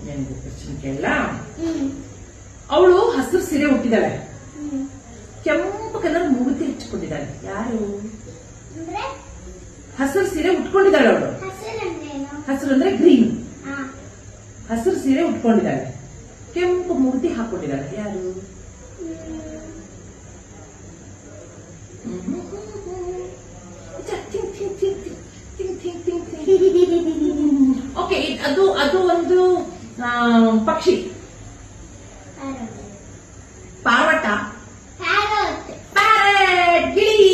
ನಿನಗೆ ಕ್ವಶನ್ ಕೇಳಲ್ಲ. ಅವಳು ಹಸಿರು ಸೀರೆ ಹುಟ್ಟಿದಾಳೆ, ಕೆಂಪು ಕಲರ್ ಮೂಗುತಿ ಹಚ್ಕೊಂಡಿದ್ದಾಳೆ. ಯಾರು? ಹಸಿರು ಸೀರೆ ಉಟ್ಕೊಂಡಿದ್ದಾಳೆ ಅವಳು. ಹಸಿರು ಅಂದ್ರೆ ಗ್ರೀನ್. ಹಸಿರು ಸೀರೆ ಉಟ್ಕೊಂಡಿದ್ದಾಳೆ, ಕೆಂಪು ಮೂಗುತಿ ಹಾಕೊಂಡಿದ್ದಾಳೆ. ಯಾರು? ಓಕೆ, ಅದು ಒಂದು ಪಕ್ಷಿ. ಪಾವಟ, ಪ್ಯಾರೆಟ್, ಗಿಳಿ.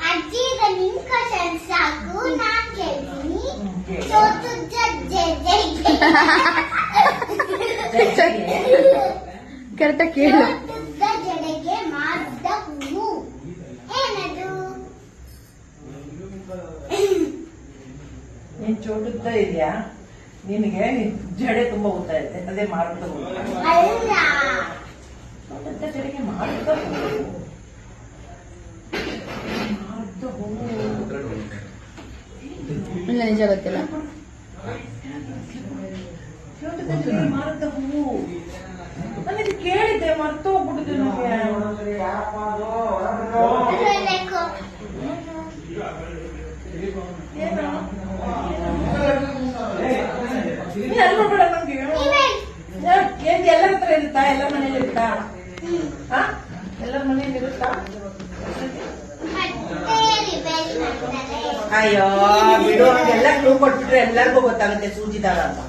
ಅಜ್ಜಿ ಈಗ ನಿನ್ ಕ್ವಶನ್ ಸಾಕು, ನಾನ್ ಕೇಳ್ತೀನಿ. ಚೋಟುದ್ದ ಕರೆಕ್ಟಾಗಿ ಕೇಳು. ಚೋಟುದ್ದ ಜಡೆಗೆ ಮಾರ್ದ ಹೂವು ಏನದು? ನೀನ್ ಚೋಟುದ್ದ ಇದೆಯಾ, ನಿನಗೆ ಜಡೆ ತುಂಬಾ ಉದ್ದ ಇದೆ, ಅದೇ ಮಾರುತ್ತ ಹೂವು. ಅಲ್ಲ, ಚೋಟುದ್ದ ಜಡೆಗೆ ಮಾರುತ್ತ ಹೂವು. ಮಾರುತ್ತ ಹೂವು ಇಲ್ಲ, ನಿಜ ಗೊತ್ತಿಲ್ಲ. ಚೋಟುದ್ದ ಜಡೆಗೆ ಮಾರುತ್ತ ಹೂವು ನನಗೆ ಕೇಳಿದ್ದೆ, ಮರ್ತೋಗ್ಬಿಟ್ಟಿದೆ ನನಗೆ. ಹೇಳಬೇಕು. ಏನು? ನೀನ್ ಅನ್ಕೊಬೇಡ ನಂಗೆ. ಏನ್ ಎಲ್ಲರ ಹತ್ರ ಇರುತ್ತಾ? ಎಲ್ಲರ ಮನೇಲಿ ಇರುತ್ತಾ? ಎಲ್ಲರ ಮನೇಲಿ ಇರುತ್ತಾ? ಅಯ್ಯೋ ಬಿಡು, ಎಲ್ಲ ಕ್ಲೂ ಕೊಟ್ಬಿಟ್ರೆ ಎಲ್ಲರಿಗೂ ಗೊತ್ತಾಗುತ್ತೆ ಸೂಜಿದಾರ ಅಂತ.